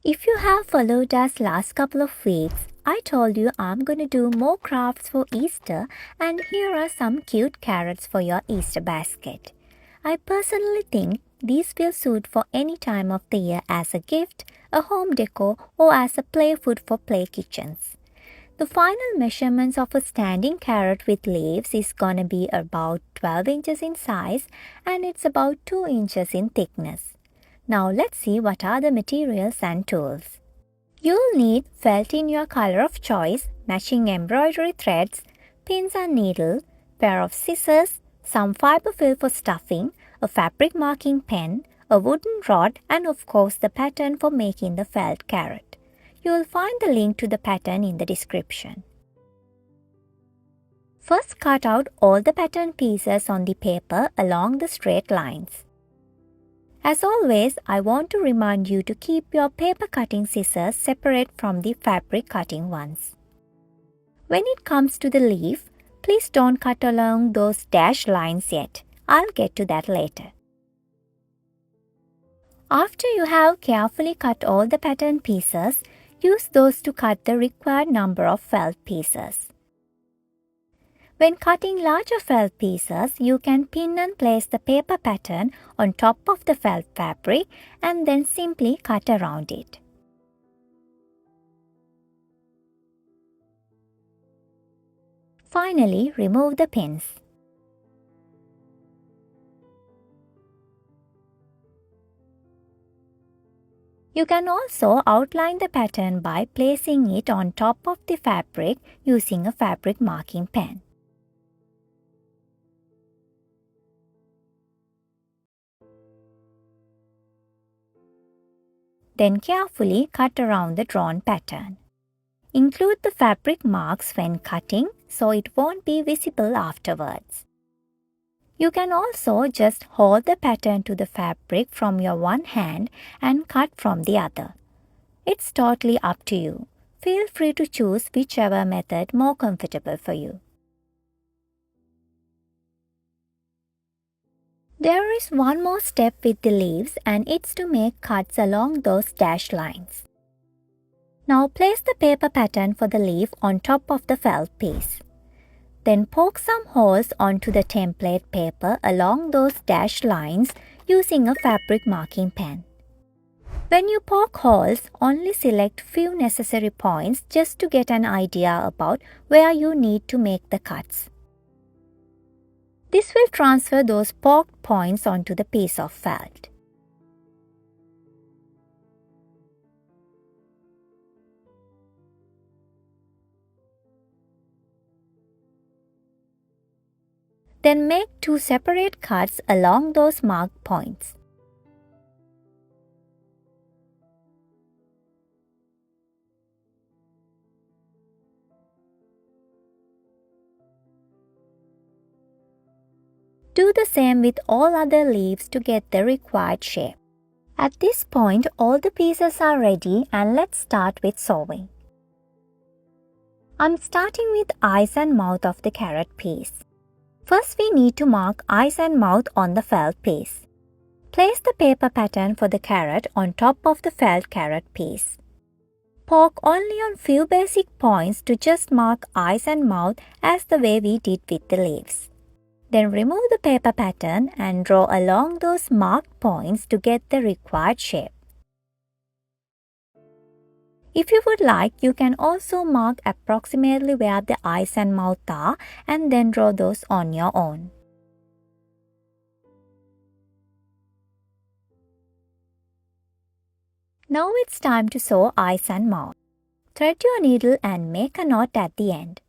If you have followed us last couple of weeks, I told you I'm going to do more crafts for Easter, and here are some cute carrots for your Easter basket. I personally think these will suit for any time of the year as a gift, a home decor, or as a play food for play kitchens. The final measurements of a standing carrot with leaves is gonna be about 12 inches in size and it's about 2 inches in thickness. Now let's see what are the materials and tools. You'll need felt in your color of choice, matching embroidery threads, pins and needle, pair of scissors, some fiber fill for stuffing, a fabric marking pen, a wooden rod and of course the pattern for making the felt carrot. You will find the link to the pattern in the description. First cut out all the pattern pieces on the paper along the straight lines. As always, I want to remind you to keep your paper cutting scissors separate from the fabric cutting ones. When it comes to the leaf, please don't cut along those dashed lines yet. I'll get to that later. After you have carefully cut all the pattern pieces, use those to cut the required number of felt pieces. When cutting larger felt pieces, you can pin and place the paper pattern on top of the felt fabric and then simply cut around it. Finally, remove the pins. You can also outline the pattern by placing it on top of the fabric using a fabric marking pen. Then carefully cut around the drawn pattern. Include the fabric marks when cutting so it won't be visible afterwards. You can also just hold the pattern to the fabric from your one hand and cut from the other. It's totally up to you. Feel free to choose whichever method more comfortable for you. There is one more step with the leaves and it's to make cuts along those dashed lines. Now place the paper pattern for the leaf on top of the felt piece. Then poke some holes onto the template paper along those dashed lines using a fabric marking pen. When you poke holes, only select few necessary points just to get an idea about where you need to make the cuts. This will transfer those poked points onto the piece of felt. Then make 2 separate cuts along those marked points. Do the same with all other leaves to get the required shape. At this point, all the pieces are ready and let's start with sewing. I'm starting with eyes and mouth of the carrot piece. First, we need to mark eyes and mouth on the felt piece. Place the paper pattern for the carrot on top of the felt carrot piece. Poke only on few basic points to just mark eyes and mouth as the way we did with the leaves. Then remove the paper pattern and draw along those marked points to get the required shape. If you would like, you can also mark approximately where the eyes and mouth are and then draw those on your own. Now it's time to sew eyes and mouth. Thread your needle and make a knot at the end.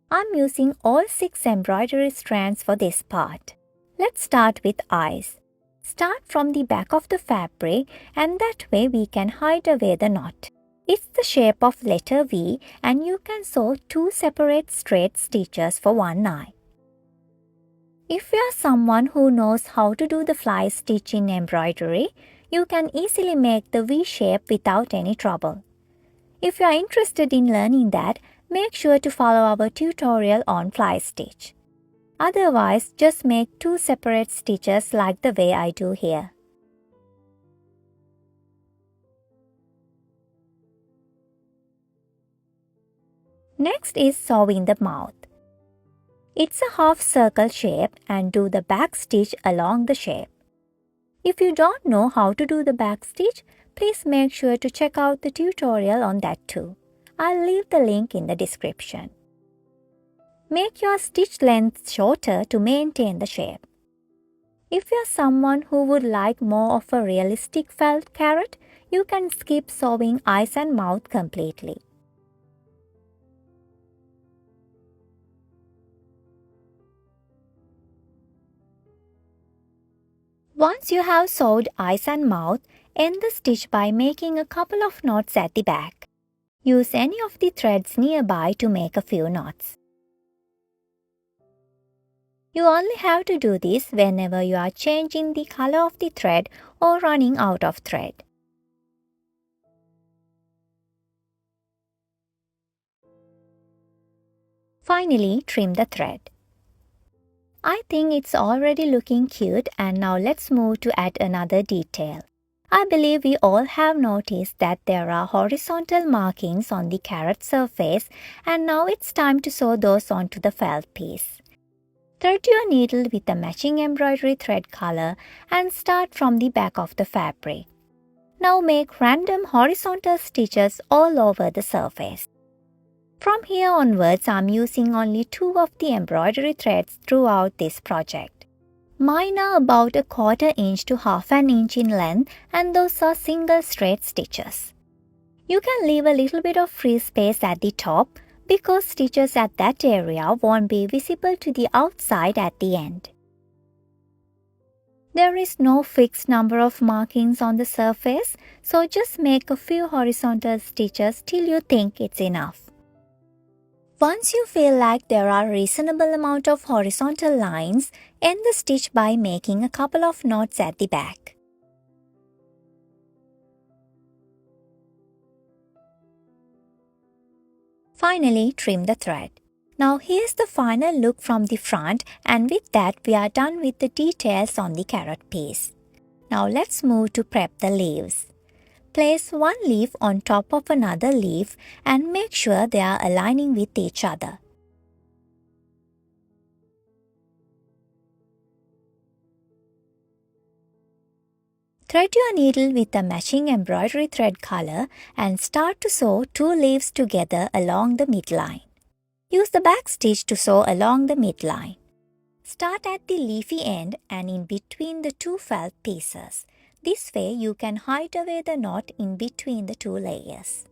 I'm using all 6 embroidery strands for this part. Let's start with eyes. Start from the back of the fabric and that way we can hide away the knot. It's the shape of letter V and you can sew 2 separate straight stitches for one eye. If you are someone who knows how to do the fly stitch in embroidery, you can easily make the V shape without any trouble. If you are interested in learning that, make sure to follow our tutorial on fly stitch. Otherwise, just make 2 separate stitches like the way I do here. Next is sewing the mouth. It's a half circle shape and do the back stitch along the shape. If you don't know how to do the back stitch, please make sure to check out the tutorial on that too. I'll leave the link in the description. Make your stitch length shorter to maintain the shape. If you're someone who would like more of a realistic felt carrot, you can skip sewing eyes and mouth completely. Once you have sewed eyes and mouth, end the stitch by making a couple of knots at the back. Use any of the threads nearby to make a few knots. You only have to do this whenever you are changing the color of the thread or running out of thread. Finally, trim the thread. I think it's already looking cute, and now let's move to add another detail. I believe we all have noticed that there are horizontal markings on the carrot surface, and now it's time to sew those onto the felt piece. Thread your needle with the matching embroidery thread color and start from the back of the fabric. Now make random horizontal stitches all over the surface. From here onwards, I'm using only 2 of the embroidery threads throughout this project. Mine are about 1/4 inch to 1/2 inch in length, and those are single straight stitches. You can leave a little bit of free space at the top because stitches at that area won't be visible to the outside at the end. There is no fixed number of markings on the surface, so just make a few horizontal stitches till you think it's enough. Once you feel like there are a reasonable amount of horizontal lines, end the stitch by making a couple of knots at the back. Finally, trim the thread. Now here's the final look from the front, and with that we are done with the details on the carrot piece. Now let's move to prep the leaves. Place one leaf on top of another leaf and make sure they are aligning with each other. Thread your needle with the matching embroidery thread color and start to sew 2 leaves together along the midline. Use the back stitch to sew along the midline. Start at the leafy end and in between the 2 felt pieces. This way you can hide away the knot in between the 2 layers.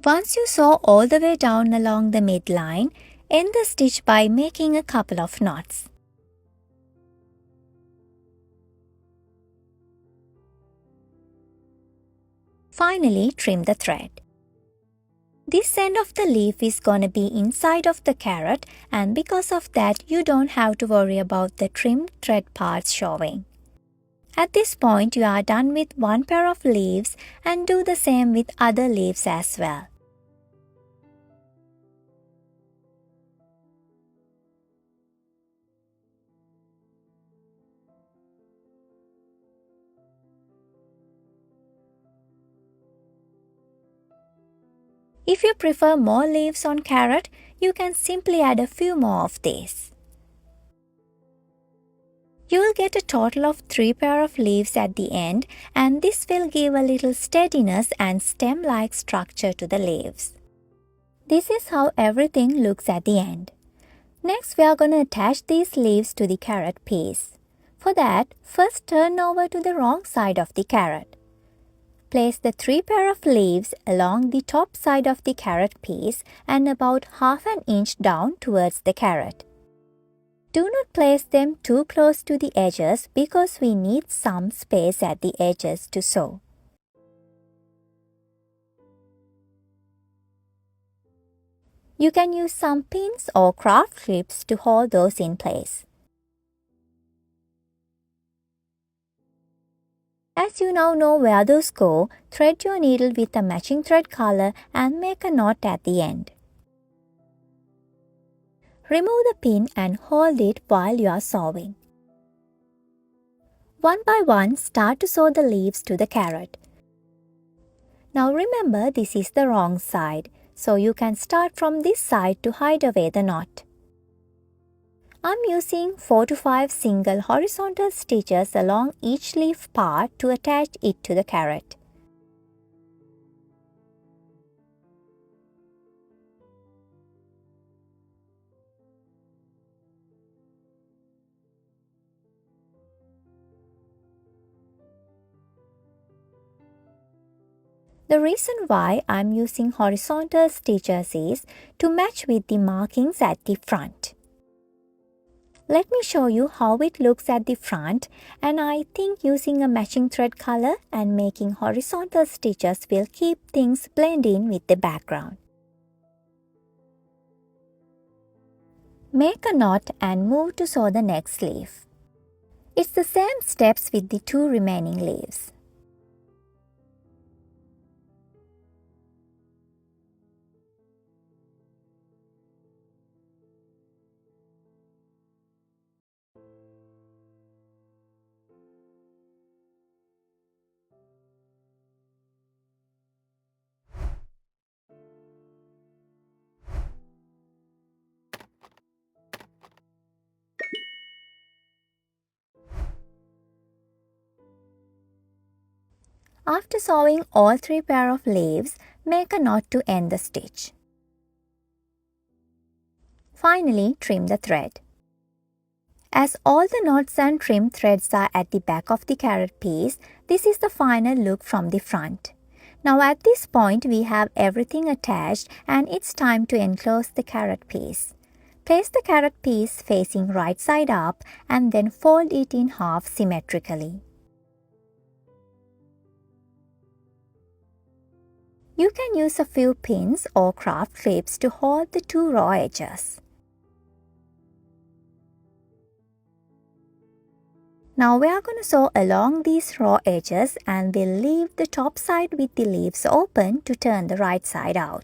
Once you sew all the way down along the midline, end the stitch by making a couple of knots. Finally, trim the thread. This end of the leaf is gonna be inside of the carrot, and because of that, you don't have to worry about the trimmed thread parts showing. At this point, you are done with one pair of leaves, and do the same with other leaves as well. If you prefer more leaves on carrot, you can simply add a few more of these. You will get a total of 3 pair of leaves at the end, and this will give a little steadiness and stem-like structure to the leaves. This is how everything looks at the end. Next, we are going to attach these leaves to the carrot piece. For that, first turn over to the wrong side of the carrot. Place the 3 pair of leaves along the top side of the carrot piece and about 1/2 inch down towards the carrot. Do not place them too close to the edges because we need some space at the edges to sew. You can use some pins or craft clips to hold those in place. As you now know where those go, thread your needle with a matching thread color and make a knot at the end. Remove the pin and hold it while you are sewing. One by one, start to sew the leaves to the carrot. Now remember, this is the wrong side, so you can start from this side to hide away the knot. I'm using 4 to 5 single horizontal stitches along each leaf part to attach it to the carrot. The reason why I'm using horizontal stitches is to match with the markings at the front. Let me show you how it looks at the front, and I think using a matching thread color and making horizontal stitches will keep things blend in with the background. Make a knot and move to sew the next leaf. It's the same steps with the 2 remaining leaves. After sewing all 3 pairs of leaves, make a knot to end the stitch. Finally, trim the thread. As all the knots and trim threads are at the back of the carrot piece, this is the final look from the front. Now at this point we have everything attached and it's time to enclose the carrot piece. Place the carrot piece facing right side up and then fold it in half symmetrically. You can use a few pins or craft clips to hold the 2 raw edges. Now we are going to sew along these raw edges and we'll leave the top side with the leaves open to turn the right side out.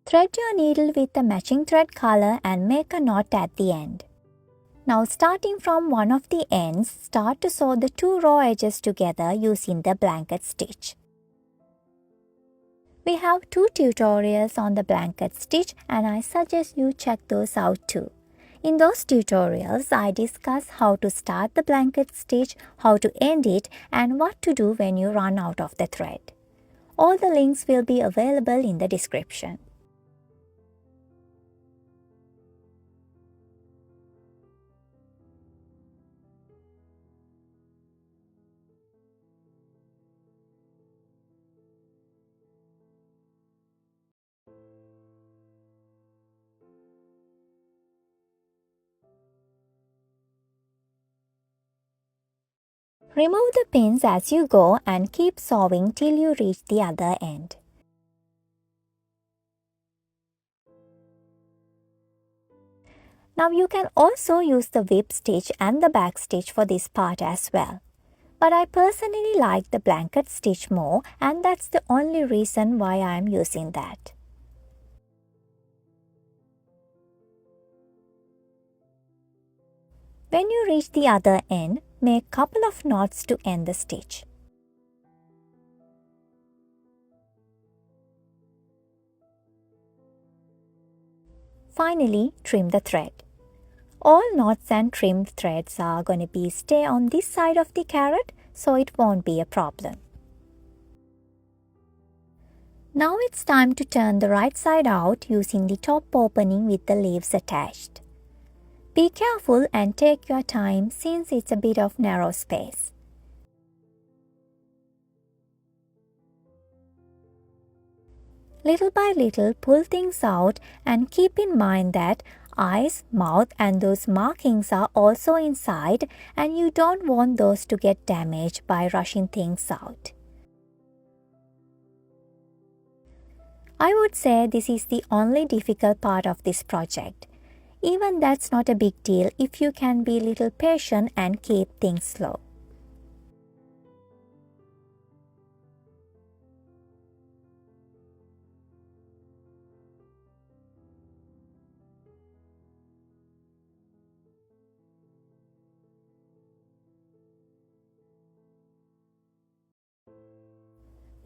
Thread your needle with the matching thread color and make a knot at the end. Now starting from one of the ends, start to sew the 2 raw edges together using the blanket stitch. We have 2 tutorials on the blanket stitch and I suggest you check those out too. In those tutorials, I discuss how to start the blanket stitch, how to end it, and what to do when you run out of the thread. All the links will be available in the description. Remove the pins as you go and keep sewing till you reach the other end. Now you can also use the whip stitch and the back stitch for this part as well. But I personally like the blanket stitch more and that's the only reason why I am using that. When you reach the other end, make a couple of knots to end the stitch. Finally, trim the thread. All knots and trimmed threads are going to stay on this side of the carrot, so it won't be a problem. Now it's time to turn the right side out using the top opening with the leaves attached. Be careful and take your time since it's a bit of narrow space. Little by little, pull things out and keep in mind that eyes, mouth and those markings are also inside and you don't want those to get damaged by rushing things out. I would say this is the only difficult part of this project. Even that's not a big deal if you can be a little patient and keep things slow.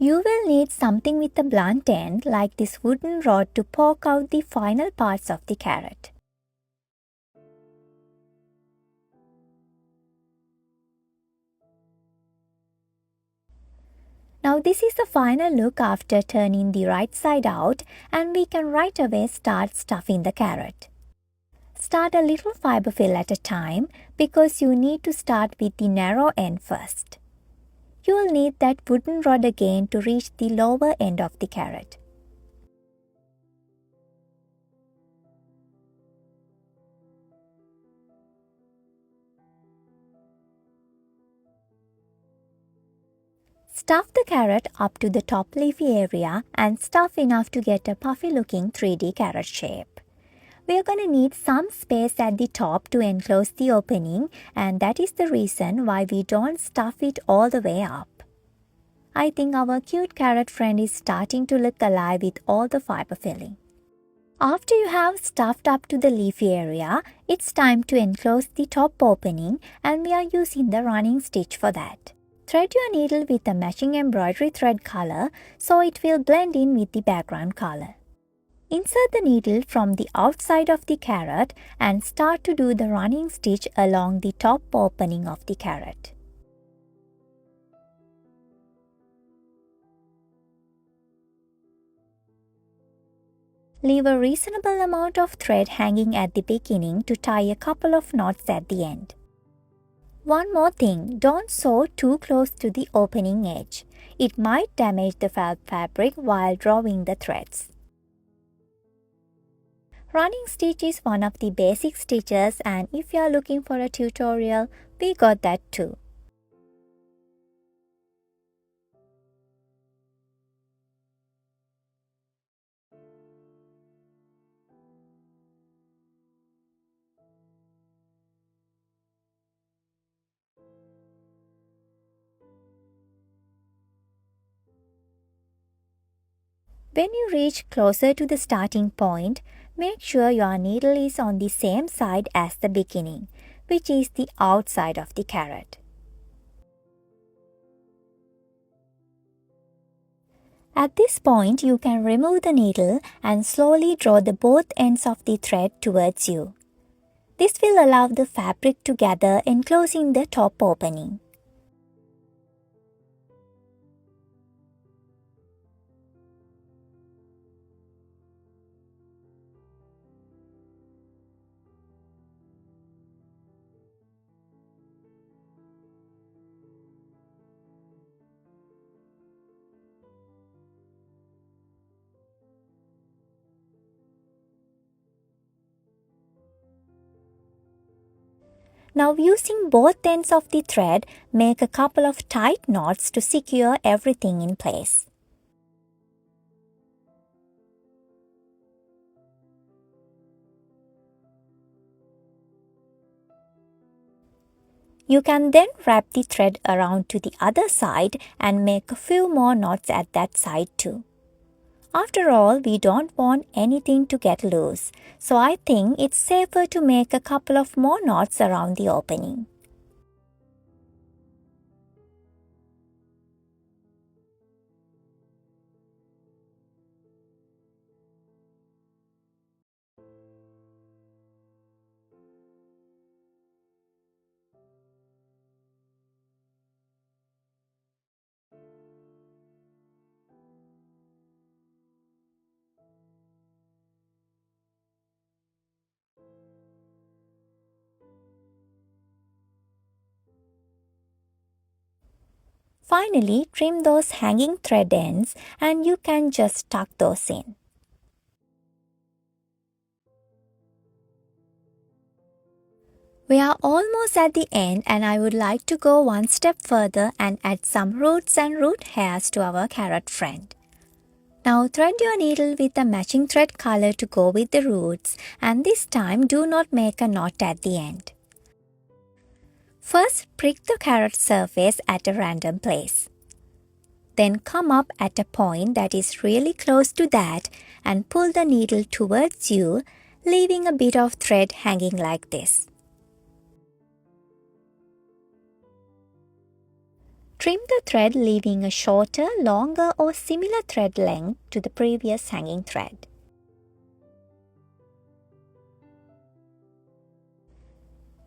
You will need something with a blunt end like this wooden rod to poke out the final parts of the carrot. Now this is the final look after turning the right side out, and we can right away start stuffing the carrot. Start a little fiber fill at a time because you need to start with the narrow end first. You will need that wooden rod again to reach the lower end of the carrot. Stuff the carrot up to the top leafy area and stuff enough to get a puffy looking 3D carrot shape. We are going to need some space at the top to enclose the opening, and that is the reason why we don't stuff it all the way up. I think our cute carrot friend is starting to look alive with all the fiber filling. After you have stuffed up to the leafy area, it's time to enclose the top opening, and we are using the running stitch for that. Thread your needle with a matching embroidery thread color so it will blend in with the background color. Insert the needle from the outside of the carrot and start to do the running stitch along the top opening of the carrot. Leave a reasonable amount of thread hanging at the beginning to tie a couple of knots at the end. One more thing, don't sew too close to the opening edge. It might damage the felt fabric while drawing the threads. Running stitch is one of the basic stitches, and if you are looking for a tutorial, we got that too. When you reach closer to the starting point, make sure your needle is on the same side as the beginning, which is the outside of the carrot. At this point, you can remove the needle and slowly draw the both ends of the thread towards you. This will allow the fabric to gather, enclosing the top opening. Now using both ends of the thread, make a couple of tight knots to secure everything in place. You can then wrap the thread around to the other side and make a few more knots at that side too. After all, we don't want anything to get loose, so I think it's safer to make a couple of more knots around the opening. Finally, trim those hanging thread ends and you can just tuck those in. We are almost at the end, and I would like to go one step further and add some roots and root hairs to our carrot friend. Now thread your needle with a matching thread color to go with the roots, and this time do not make a knot at the end. First, prick the carrot surface at a random place. Then come up at a point that is really close to that and pull the needle towards you, leaving a bit of thread hanging like this. Trim the thread leaving a shorter, longer or similar thread length to the previous hanging thread.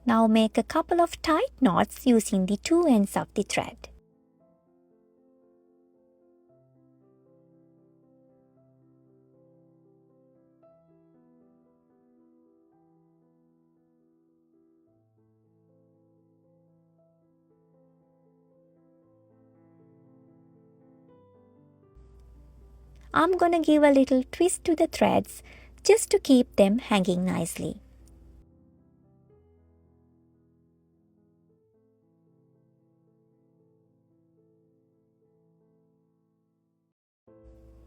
Now make a couple of tight knots using the two ends of the thread. I'm gonna give a little twist to the threads just to keep them hanging nicely.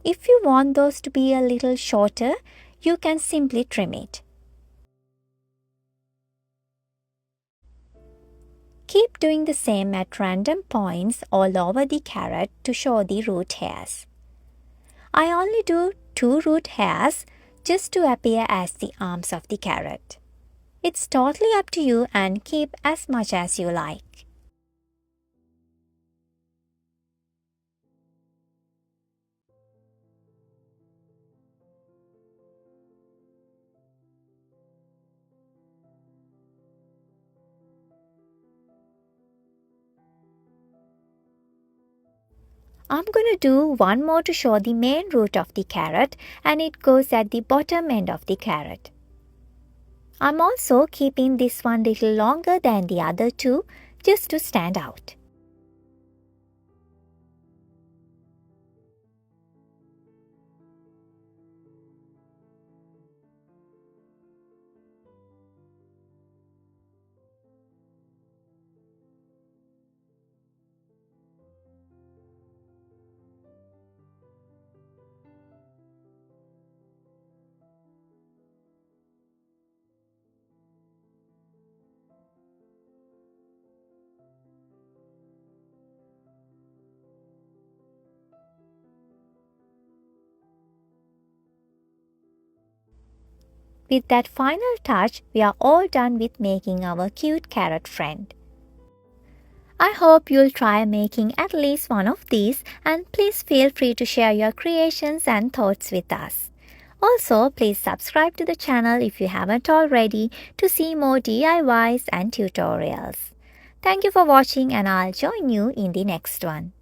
If you want those to be a little shorter, you can simply trim it. Keep doing the same at random points all over the carrot to show the root hairs. I only do 2 root hairs just to appear as the arms of the carrot. It's totally up to you and keep as much as you like. I'm going to do one more to show the main root of the carrot, and it goes at the bottom end of the carrot. I'm also keeping this one little longer than the other two just to stand out. With that final touch, we are all done with making our cute carrot friend. I hope you'll try making at least one of these, and please feel free to share your creations and thoughts with us. Also, please subscribe to the channel if you haven't already to see more DIYs and tutorials. Thank you for watching, and I'll join you in the next one.